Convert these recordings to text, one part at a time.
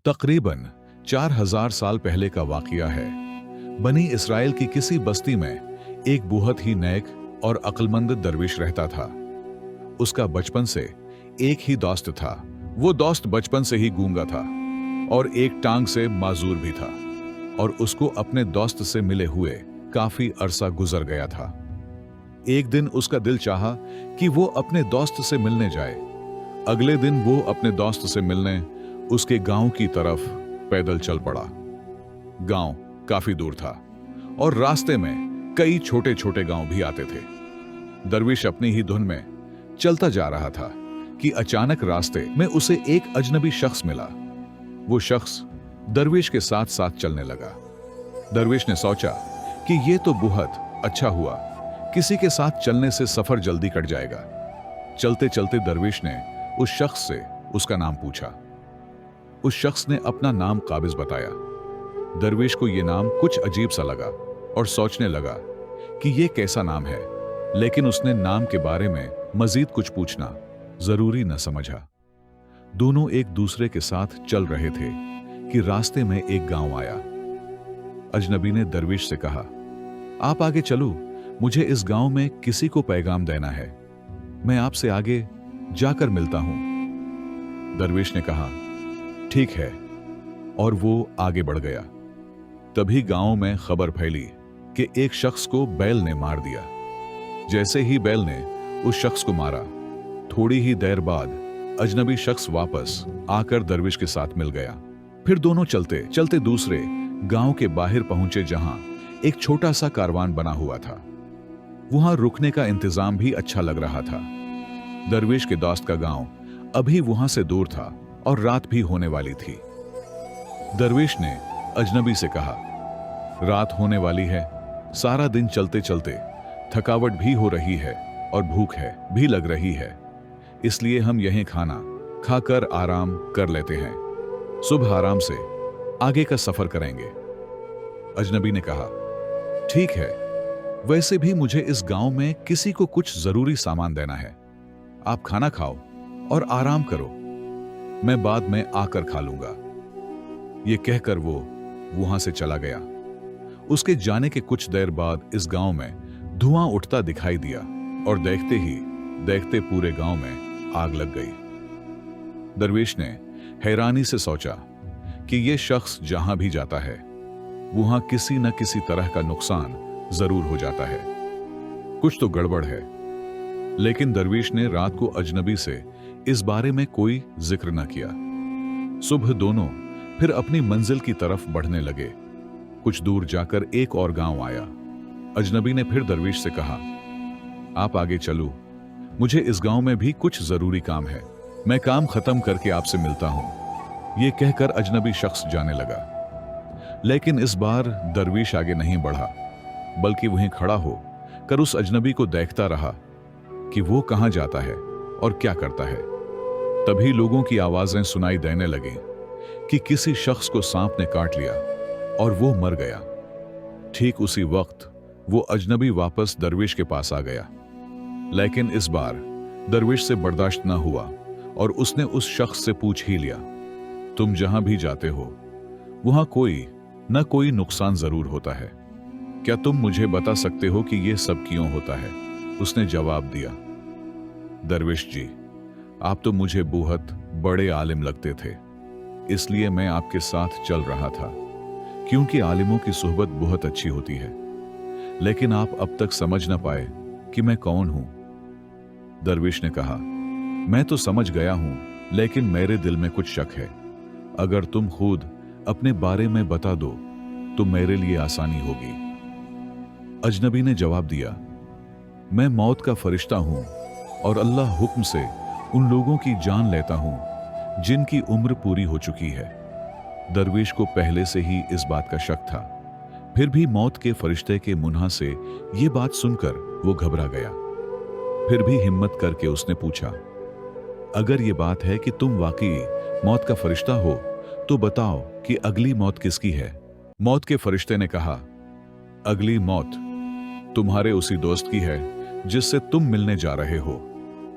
तकरीबन 4000 साल पहले का वाकया है। बनी इसराइल की किसी बस्ती में एक बहुत ही नेक और अक्लमंद दरवेश रहता था। उसका बचपन से एक ही दोस्त था। वो दोस्त बचपन से ही गूंगा था और एक टांग से माजूर भी था, और उसको अपने दोस्त से मिले हुए काफी अरसा गुजर गया था। एक दिन उसका दिल चाहा कि वो अपने दोस्त से मिलने जाए। अगले दिन वो अपने दोस्त से मिलने उसके गांव की तरफ पैदल चल पड़ा। गांव काफी दूर था और रास्ते में कई छोटे छोटे गांव भी आते थे। दरवेश अपनी ही धुन में चलता जा रहा था कि अचानक रास्ते में उसे एक अजनबी शख्स मिला। वो शख्स दरवेश के साथ साथ चलने लगा। दरवेश ने सोचा कि ये तो बहुत अच्छा हुआ, किसी के साथ चलने से सफर जल्दी कट जाएगा। चलते चलते दरवेश ने उस शख्स से उसका नाम पूछा। उस शख्स ने अपना नाम काबिज बताया। दरवेश को यह नाम कुछ अजीब सा लगा और सोचने लगा कि यह कैसा नाम है, लेकिन उसने नाम के बारे में मजीद कुछ पूछना जरूरी न समझा। दोनों एक दूसरे के साथ चल रहे थे कि रास्ते में एक गांव आया। अजनबी ने दरवेश से कहा, आप आगे चलो, मुझे इस गांव में किसी को पैगाम देना है। मैं आपसे आगे जाकर मिलता हूं। दरवेश ने कहा, ठीक है, और वो आगे बढ़ गया। तभी गांव में खबर फैली कि एक शख्स को बैल ने मार दिया। जैसे ही बैल ने उस शख्स को मारा, थोड़ी ही देर बाद अजनबी शख्स वापस आकर दरवेश के साथ मिल गया। फिर दोनों चलते चलते दूसरे गांव के बाहर पहुंचे, जहां एक छोटा सा कारवान बना हुआ था। वहां रुकने का इंतजाम भी अच्छा लग रहा था। दरवेश के दोस्त का गांव अभी वहां से दूर था और रात भी होने वाली थी। दरवेश ने अजनबी से कहा, रात होने वाली है, सारा दिन चलते चलते थकावट भी हो रही है और भूख है भी लग रही है, इसलिए हम यहीं खाना खाकर आराम कर लेते हैं। सुबह आराम से आगे का सफर करेंगे। अजनबी ने कहा, ठीक है, वैसे भी मुझे इस गांव में किसी को कुछ जरूरी सामान देना है। आप खाना खाओ और आराम करो, मैं बाद में आकर खा लूंगा। यह कहकर वो वहां से चला गया। उसके जाने के कुछ देर बाद इस गांव में धुआं उठता दिखाई दिया और देखते ही देखते पूरे गांव में आग लग गई। दरवेश ने हैरानी से सोचा कि यह शख्स जहां भी जाता है, वहां किसी न किसी तरह का नुकसान जरूर हो जाता है। कुछ तो गड़बड़ है। लेकिन दरवेश ने रात को अजनबी से इस बारे में कोई जिक्र न किया। सुबह दोनों फिर अपनी मंजिल की तरफ बढ़ने लगे। कुछ दूर जाकर एक और गांव आया। अजनबी ने फिर दरवेश से कहा, आप आगे चलो, मुझे इस गांव में भी कुछ जरूरी काम है, मैं काम खत्म करके आपसे मिलता हूं। यह कहकर अजनबी शख्स जाने लगा। लेकिन इस बार दरवेश आगे नहीं बढ़ा, बल्कि वहीं खड़ा हो कर उस अजनबी को देखता रहा कि वो कहां जाता है और क्या करता है। तभी लोगों की आवाजें सुनाई देने लगी कि किसी शख्स को सांप ने काट लिया और वो मर गया। ठीक उसी वक्त वो अजनबी वापस दरवेश के पास आ गया। लेकिन इस बार दरवेश से बर्दाश्त न हुआ और उसने उस शख्स से पूछ ही लिया, तुम जहां भी जाते हो वहां कोई न कोई नुकसान जरूर होता है, क्या तुम मुझे बता सकते हो कि यह सब क्यों होता है? उसने जवाब दिया, दरवेश जी, आप तो मुझे बहुत बड़े आलिम लगते थे, इसलिए मैं आपके साथ चल रहा था, क्योंकि आलिमों की सोहबत बहुत अच्छी होती है। लेकिन आप अब तक समझ न पाए कि मैं कौन हूं। दरवेश ने कहा, मैं तो समझ गया हूं, लेकिन मेरे दिल में कुछ शक है। अगर तुम खुद अपने बारे में बता दो तो मेरे लिए आसानी होगी। अजनबी ने जवाब दिया, मैं मौत का फरिश्ता हूं और अल्लाह हुक्म से उन लोगों की जान लेता हूं जिनकी उम्र पूरी हो चुकी है। दरवेश को पहले से ही इस बात का शक था, फिर भी मौत के फरिश्ते के मुंह से यह बात सुनकर वो घबरा गया। फिर भी हिम्मत करके उसने पूछा, अगर ये बात है कि तुम वाकई मौत का फरिश्ता हो तो बताओ कि अगली मौत किसकी है? मौत के फरिश्ते ने कहा, अगली मौत तुम्हारे उसी दोस्त की है जिससे तुम मिलने जा रहे हो,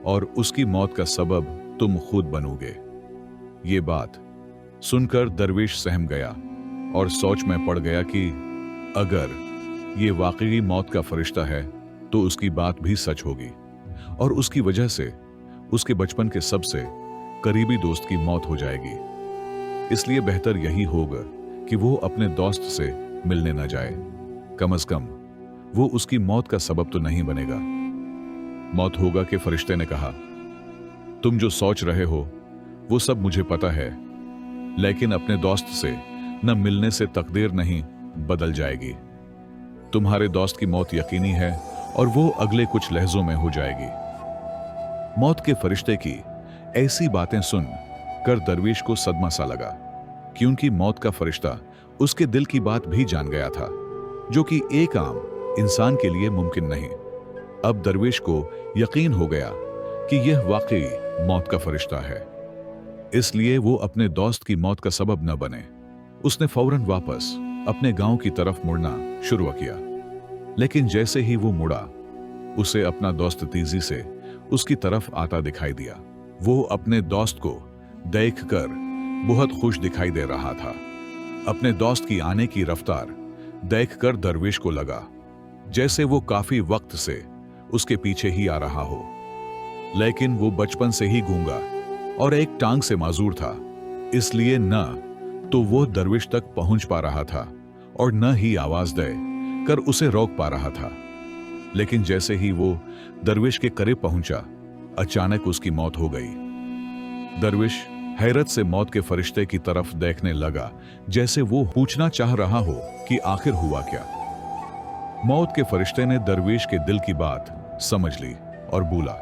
और उसकी मौत का सबब तुम खुद बनोगे। ये बात सुनकर दरवेश सहम गया और सोच में पड़ गया कि अगर ये वाकई मौत का फरिश्ता है तो उसकी बात भी सच होगी और उसकी वजह से उसके बचपन के सबसे करीबी दोस्त की मौत हो जाएगी। इसलिए बेहतर यही होगा कि वो अपने दोस्त से मिलने न जाए। कम से कम वो उसकी मौत का सबब तो नहीं बनेगा। मौत होगा के फरिश्ते ने कहा, तुम जो सोच रहे हो वो सब मुझे पता है, लेकिन अपने दोस्त से न मिलने से तकदीर नहीं बदल जाएगी। तुम्हारे दोस्त की मौत यकीनी है और वो अगले कुछ लहजों में हो जाएगी। मौत के फरिश्ते की ऐसी बातें सुन कर दरवेश को सदमा सा लगा, क्योंकि मौत का फरिश्ता उसके दिल की बात भी जान गया था, जो कि एक आम इंसान के लिए मुमकिन नहीं। अब दरवेश को यकीन हो गया कि यह वाकई मौत का फरिश्ता है, इसलिए वो अपने दोस्त की मौत का सबब न बने। उसने फौरन वापस अपने गांव की तरफ मुड़ना शुरू किया, लेकिन जैसे ही वो मुड़ा, उसे अपना दोस्त तेजी से उसकी तरफ आता दिखाई दिया। वो अपने दोस्त को देखकर बहुत खुश दिखाई दे रहा था। अपने दोस्त की आने की रफ्तार देखकर दरवेश को लगा जैसे वो काफी वक्त से उसके पीछे ही आ रहा हो, लेकिन वो बचपन से ही गूंगा और एक टांग से माजूर था, इसलिए न तो वो दरवेश तक पहुंच पा रहा था और न ही आवाज दे कर उसे रोक पा रहा था। लेकिन जैसे ही वो दरवेश के करीब पहुंचा, अचानक उसकी मौत हो गई। दरवेश हैरत से मौत के फरिश्ते की तरफ देखने लगा, जैसे वो पूछना चाह रहा हो कि आखिर हुआ क्या। मौत के फरिश्ते ने दरवेश के दिल की बात समझ ली और बोला,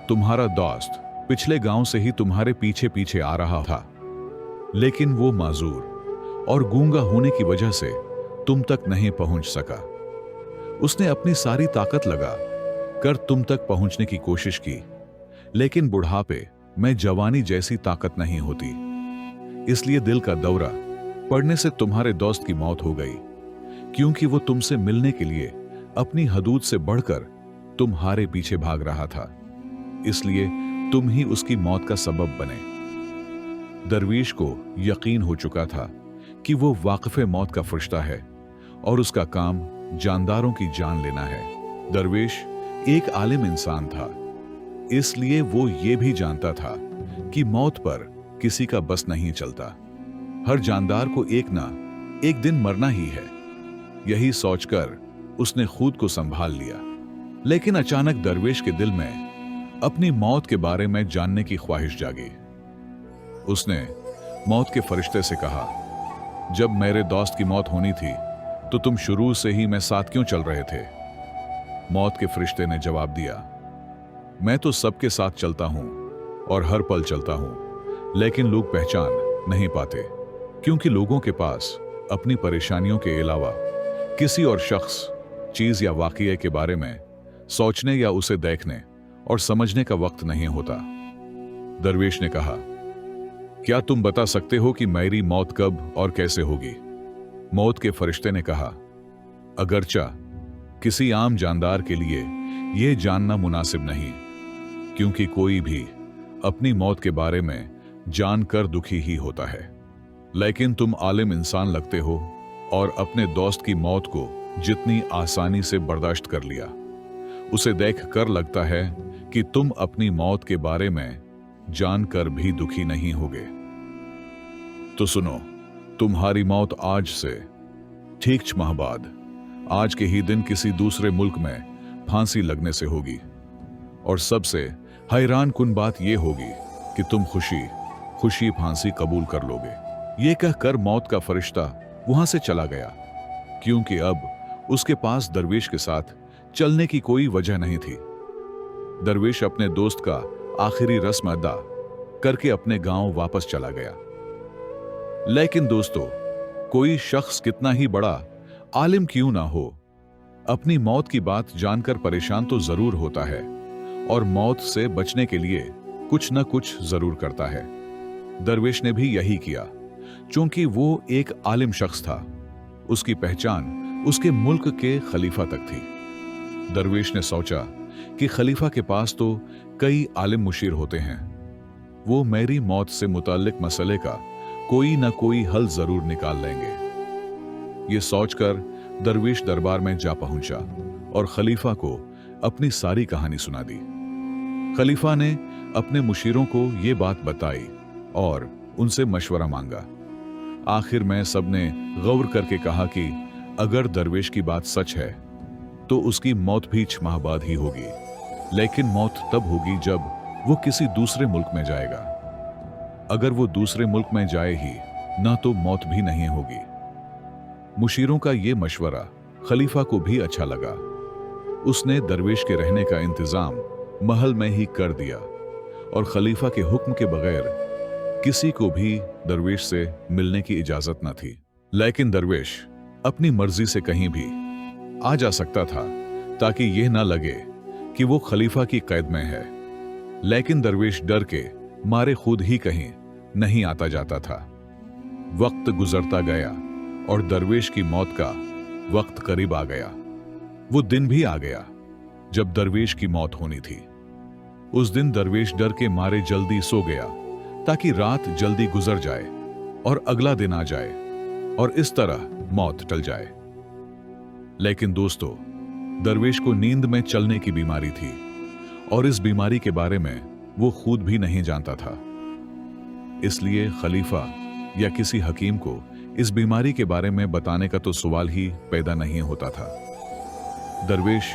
तुम्हारा दोस्त पिछले गांव से ही तुम्हारे पीछे पीछे आ रहा था, लेकिन वो माजूर और गूंगा होने की वजह से तुम तक नहीं पहुंच सका। उसने अपनी सारी ताकत लगा कर तुम तक पहुंचने की कोशिश की, लेकिन बुढ़ापे में जवानी जैसी ताकत नहीं होती, इसलिए दिल का दौरा पड़ने से तुम्हारे दोस्त की मौत हो गई, क्योंकि वो तुमसे मिलने के लिए अपनी हदूद से बढ़कर तुम्हारे पीछे भाग रहा था, इसलिए तुम ही उसकी मौत का सबब बने। दरवेश को यकीन हो चुका था कि वो वाक़िफ़े मौत का फरिश्ता है और उसका काम जानदारों की जान लेना है। दरवेश एक आलिम इंसान था, इसलिए वो ये भी जानता था कि मौत पर किसी का बस नहीं चलता। हर जानदार को एक ना एक दिन मरना ही है। यही सोचकर उसने खुद को संभाल लिया, लेकिन अचानक दरवेश के दिल में अपनी मौत के बारे में जानने की ख्वाहिश जागी। उसने मौत के फरिश्ते से कहा, जब मेरे दोस्त की मौत होनी थी तो तुम शुरू से ही मेरे साथ क्यों चल रहे थे? मौत के फरिश्ते ने जवाब दिया, मैं तो सबके साथ चलता हूं और हर पल चलता हूं, लेकिन लोग पहचान नहीं पाते, क्योंकि लोगों के पास अपनी परेशानियों के अलावा किसी और शख्स, चीज या वाकये के बारे में सोचने या उसे देखने और समझने का वक्त नहीं होता। दरवेश ने कहा, क्या तुम बता सकते हो कि मेरी मौत कब और कैसे होगी? मौत के फरिश्ते ने कहा, अगरचा किसी आम जानदार के लिए यह जानना मुनासिब नहीं, क्योंकि कोई भी अपनी मौत के बारे में जानकर दुखी ही होता है, लेकिन तुम आलिम इंसान लगते हो और अपने दोस्त की मौत को जितनी आसानी से बर्दाश्त कर लिया, उसे देख कर लगता है कि तुम अपनी मौत के बारे में जानकर भी दुखी नहीं होगे। तो सुनो, तुम्हारी मौत आज से ठीक 6 माह बाद आज के ही दिन किसी दूसरे मुल्क में फांसी लगने से होगी, और सबसे हैरान कुन बात यह होगी कि तुम खुशी खुशी फांसी कबूल कर लोगे। ये कहकर मौत का फरिश्ता वहां से चला गया, क्योंकि अब उसके पास दरवेश के साथ चलने की कोई वजह नहीं थी। दरवेश अपने दोस्त का आखिरी रस्म अदा करके अपने गांव वापस चला गया। लेकिन दोस्तों, कोई शख्स कितना ही बड़ा आलिम क्यों ना हो, अपनी मौत की बात जानकर परेशान तो जरूर होता है और मौत से बचने के लिए कुछ न कुछ जरूर करता है। दरवेश ने भी यही किया, क्योंकि वो एक आलिम शख्स था। उसकी पहचान उसके मुल्क के खलीफा तक थी। दरवेश ने सोचा कि खलीफा के पास तो कई आलिम मुशीर होते हैं, वो मेरी मौत से मुताल्लिक मसले का कोई ना कोई हल जरूर निकाल लेंगे। ये सोचकर दरवेश दरबार में जा पहुंचा और खलीफा को अपनी सारी कहानी सुना दी। खलीफा ने अपने मुशीरों को ये बात बताई और उनसे मशवरा मांगा। आखिर में सबने गौर करके कहा कि अगर दरवेश की बात सच है तो उसकी मौत भी 6 माह बाद ही होगी, लेकिन मौत तब होगी जब वो किसी दूसरे मुल्क में जाएगा। अगर वो दूसरे मुल्क में जाए ही ना तो मौत भी नहीं होगी। मुशीरों का ये मशवरा खलीफा को भी अच्छा लगा। उसने दरवेश के रहने का इंतजाम महल में ही कर दिया और खलीफा के हुक्म के बगैर किसी को भी दरवेश से मिलने की इजाजत न थी। लेकिन दरवेश अपनी मर्जी से कहीं भी आ जा सकता था ताकि यह ना लगे कि वो खलीफा की कैद में है। लेकिन दरवेश डर के मारे खुद ही कहीं नहीं आता जाता था। वक्त गुजरता गया और दरवेश की मौत का वक्त करीब आ गया। वो दिन भी आ गया जब दरवेश की मौत होनी थी। उस दिन दरवेश डर के मारे जल्दी सो गया ताकि रात जल्दी गुजर जाए और अगला दिन आ जाए और इस तरह मौत टल जाए। लेकिन दोस्तों, दरवेश को नींद में चलने की बीमारी थी और इस बीमारी के बारे में वो खुद भी नहीं जानता था। इसलिए खलीफा या किसी हकीम को इस बीमारी के बारे में बताने का तो सवाल ही पैदा नहीं होता था। दरवेश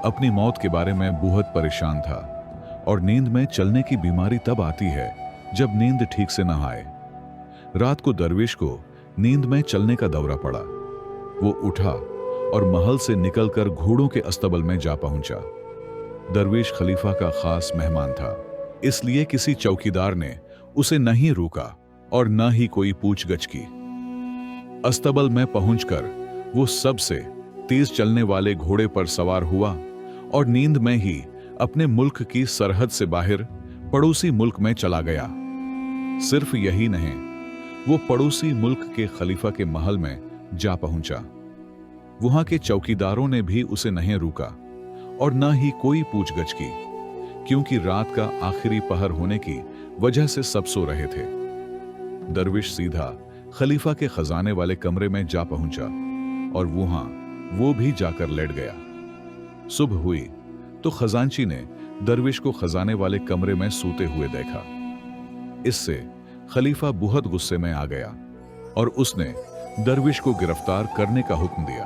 अपनी मौत के बारे में बहुत परेशान था और नींद में चलने की बीमारी तब आती है जब नींद ठीक से न आए। रात को दरवेश को नींद में चलने का दौरा पड़ा। वो उठा और महल से निकलकर घोड़ों के अस्तबल में जा पहुंचा। दरवेश खलीफा का खास मेहमान था, इसलिए किसी चौकीदार ने उसे नहीं रोका और न ही कोई पूछगछ की। अस्तबल में पहुंचकर वो सबसे तेज चलने वाले घोड़े पर सवार हुआ और नींद में ही अपने मुल्क की सरहद से बाहर पड़ोसी मुल्क में चला गया। सिर्फ यही नहीं, वो पड़ोसी मुल्क के खलीफा के महल में जा पहुंचा। वहां के चौकीदारों ने भी उसे नहीं रोका और न ही कोई पूछगछ की, क्योंकि रात का आखिरी पहर होने की वजह से सब सो रहे थे। दरवेश सीधा खलीफा के खजाने वाले कमरे में जा पहुंचा और वहां वो भी जाकर लेट गया। सुबह हुई तो खजांची ने दरवेश को खजाने वाले कमरे में सोते हुए देखा। इससे खलीफा बहुत गुस्से में आ गया और उसने दरवेश को गिरफ्तार करने का हुक्म दिया।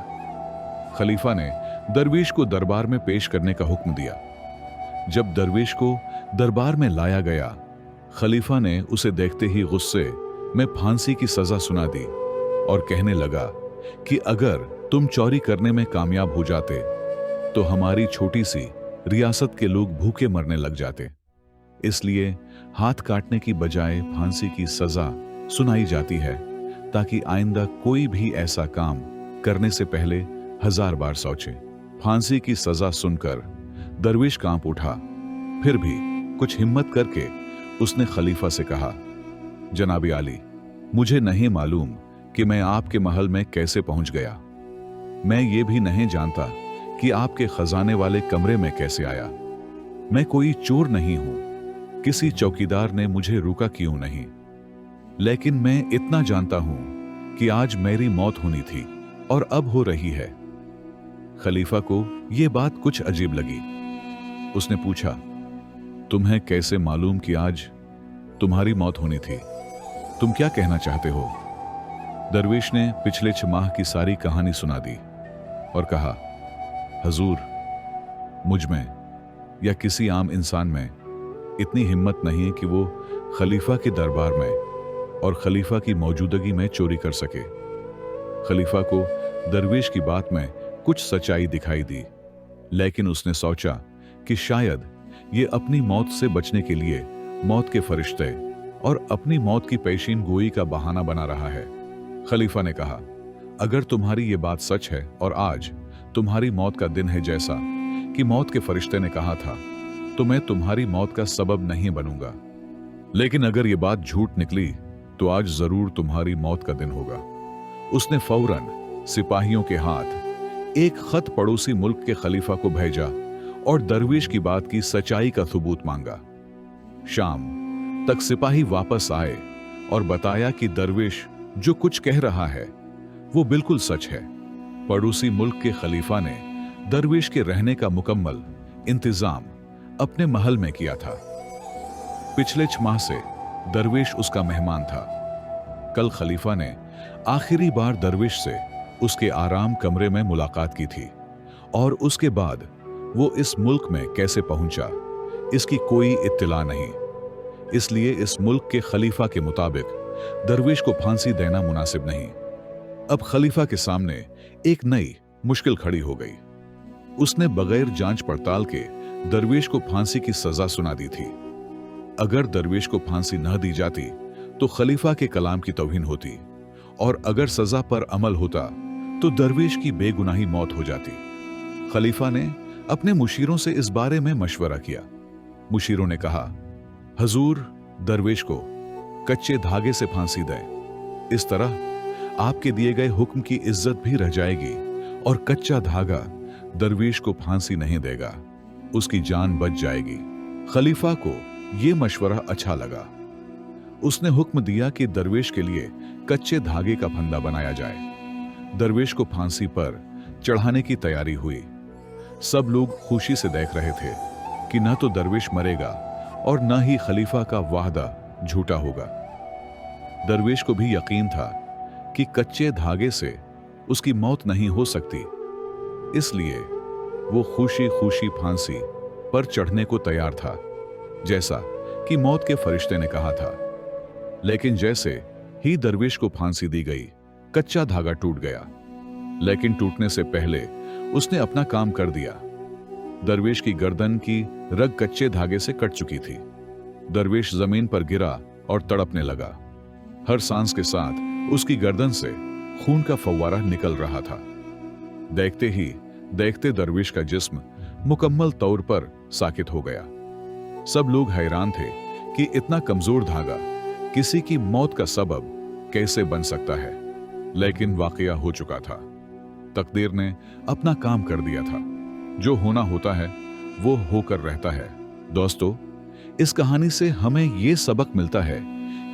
खलीफा ने दरवेश को दरबार में पेश करने का हुक्म दिया। जब दरवेश को दरबार में लाया गया, खलीफा ने उसे देखते ही गुस्से में फांसी की सजा सुना दी और कहने लगा कि अगर तुम चोरी करने में कामयाब हो जाते तो हमारी छोटी सी रियासत के लोग भूखे मरने लग जाते। इसलिए हाथ काटने की बजाय फांसी की सजा सुनाई जाती है ताकि आइंदा कोई भी ऐसा काम करने से पहले 1000 बार सोचे। फांसी की सजा सुनकर दरवेश कांप उठा। फिर भी कुछ हिम्मत करके उसने खलीफा से कहा, जनाबी आली, मुझे नहीं मालूम कि मैं आपके महल में कैसे पहुंच गया। मैं ये भी नहीं जानता कि आपके खजाने वाले कमरे में कैसे आया। मैं कोई चोर नहीं हूं। किसी चौकीदार ने मुझे रोका क्यों नहीं। लेकिन मैं इतना जानता हूं कि आज मेरी मौत होनी थी और अब हो रही है। खलीफा को यह बात कुछ अजीब लगी। उसने पूछा, तुम्हें कैसे मालूम कि आज तुम्हारी मौत होनी थी? तुम क्या कहना चाहते हो? दरवेश ने पिछले 6 माह की सारी कहानी सुना दी और कहा, हजूर, मुझ में या किसी आम इंसान में इतनी हिम्मत नहीं कि वो खलीफा के दरबार में और खलीफा की मौजूदगी में चोरी कर सके। खलीफा को दरवेश की बात में कुछ सच्चाई दिखाई दी, लेकिन उसने सोचा कि शायद ये अपनी मौत से बचने के लिए मौत के फरिश्ते और अपनी मौत की पेशीन गोई का बहाना बना रहा है। खलीफा ने कहा, अगर तुम्हारी ये बात सच है और आज तुम्हारी मौत का दिन है जैसा कि मौत के फरिश्ते ने कहा था, तो मैं तुम्हारी मौत का सबब नहीं बनूंगा। लेकिन अगर ये बात झूठ निकली तो आज जरूर तुम्हारी मौत का दिन होगा। उसने फौरन सिपाहियों के हाथ एक खत पड़ोसी मुल्क के खलीफा को भेजा और दरवेश की बात की सच्चाई का सबूत मांगा। शाम तक सिपाही वापस आए और बताया कि दरवेश जो कुछ कह रहा है वो बिल्कुल सच है। पड़ोसी मुल्क के खलीफा ने दरवेश के रहने का मुकम्मल इंतजाम अपने महल में किया था। पिछले 6 माह से दरवेश उसका मेहमान था। कल खलीफा ने आखिरी बार दरवेश से उसके आराम कमरे में मुलाकात की थी और उसके बाद वो इस मुल्क में कैसे पहुंचा इसकी कोई इत्तला नहीं। इसलिए इस मुल्क के खलीफा के मुताबिक दरवेश को फांसी देना मुनासिब नहीं। अब खलीफा के सामने एक नई मुश्किल खड़ी हो गई। उसने बगैर जांच पड़ताल के दरवेश को फांसी की सजा सुना दी थी। अगर दरवेश को फांसी न दी जाती तो खलीफा के कलाम की तौहीन होती और अगर सजा पर अमल होता तो दरवेश की बेगुनाही मौत हो जाती। खलीफा ने अपने मुशीरों से इस बारे में मशवरा किया। मुशीरों ने कहा, हजूर, दरवेश को कच्चे धागे से फांसी दें। इस तरह आपके दिए गए हुक्म की इज्जत भी रह जाएगी और कच्चा धागा दरवेश को फांसी नहीं देगा, उसकी जान बच जाएगी। खलीफा को यह मशवरा अच्छा लगा। उसने हुक्म दिया कि दरवेश के लिए कच्चे धागे का फंदा बनाया जाए। दरवेश को फांसी पर चढ़ाने की तैयारी हुई। सब लोग खुशी से देख रहे थे कि न तो दरवेश मरेगा और न ही खलीफा का वादा झूठा होगा। दरवेश को भी यकीन था कि कच्चे धागे से उसकी मौत नहीं हो सकती, इसलिए वो खुशी खुशी फांसी पर चढ़ने को तैयार था, जैसा कि मौत के फरिश्ते ने कहा था। लेकिन जैसे ही दरवेश को फांसी दी गई, कच्चा धागा टूट गया। लेकिन टूटने से पहले उसने अपना काम कर दिया। दरवेश की गर्दन की रग कच्चे धागे से कट चुकी थी। दरवेश जमीन पर गिरा और तड़पने लगा। हर सांस के साथ उसकी गर्दन से खून का फव्वारा निकल रहा था। देखते ही देखते दरवेश का जिस्म मुकम्मल तौर पर साकित हो गया। सब लोग हैरान थे कि इतना कमजोर धागा किसी की मौत का सबब कैसे बन सकता है। लेकिन वाकया हो चुका था। तकदीर ने अपना काम कर दिया था। जो होना होता है वो होकर रहता है। दोस्तों, इस कहानी से हमें यह सबक मिलता है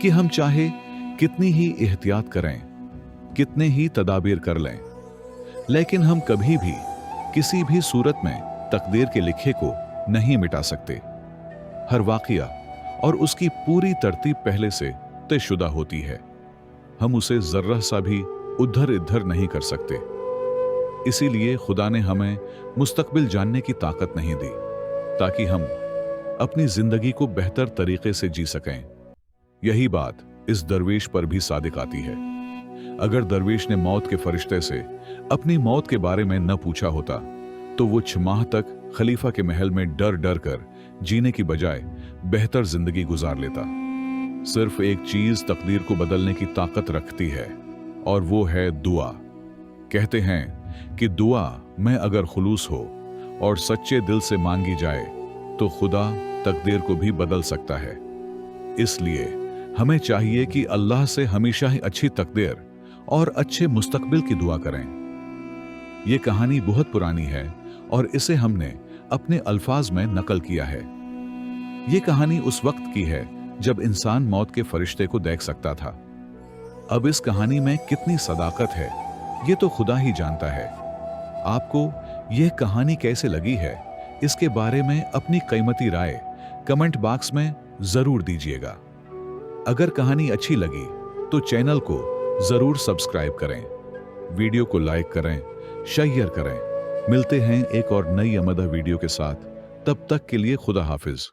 कि हम चाहे कितनी ही एहतियात करें, कितने ही तदाबीर कर लें, लेकिन हम कभी भी किसी भी सूरत में तकदीर के लिखे को नहीं मिटा सकते। हर वाकया और उसकी पूरी तरतीब पहले से तयशुदा होती है। हम उसे जर्रा सा भी उधर इधर नहीं कर सकते। इसीलिए खुदा ने हमें मुस्तकबिल जानने की ताकत नहीं दी ताकि हम अपनी जिंदगी को बेहतर तरीके से जी सकें। यही बात इस दरवेश पर भी सादिक आती है। अगर दरवेश ने मौत के फरिश्ते से अपनी मौत के बारे में न पूछा होता तो वो 6 माह तक खलीफा के महल में डर डर कर जीने की बजाय बेहतर जिंदगी गुजार लेता। सिर्फ एक चीज तकदीर को बदलने की ताकत रखती है और वो है दुआ। कहते हैं कि दुआ में अगर खुलूस हो और सच्चे दिल से मांगी जाए तो खुदा तकदीर को भी बदल सकता है। इसलिए हमें चाहिए कि अल्लाह से हमेशा ही अच्छी तकदीर और अच्छे मुस्तकबिल की दुआ करें। यह कहानी बहुत पुरानी है और इसे हमने अपने अल्फाज में नकल किया है। यह कहानी उस वक्त की है जब इंसान मौत के फरिश्ते को देख सकता था। अब इस कहानी में कितनी सदाकत है ये तो खुदा ही जानता है। आपको यह कहानी कैसे लगी है इसके बारे में अपनी कीमती राय कमेंट बॉक्स में जरूर दीजिएगा। अगर कहानी अच्छी लगी तो चैनल को जरूर सब्सक्राइब करें, वीडियो को लाइक करें, शेयर करें। मिलते हैं एक और नई अमदा वीडियो के साथ। तब तक के लिए खुदा हाफिज।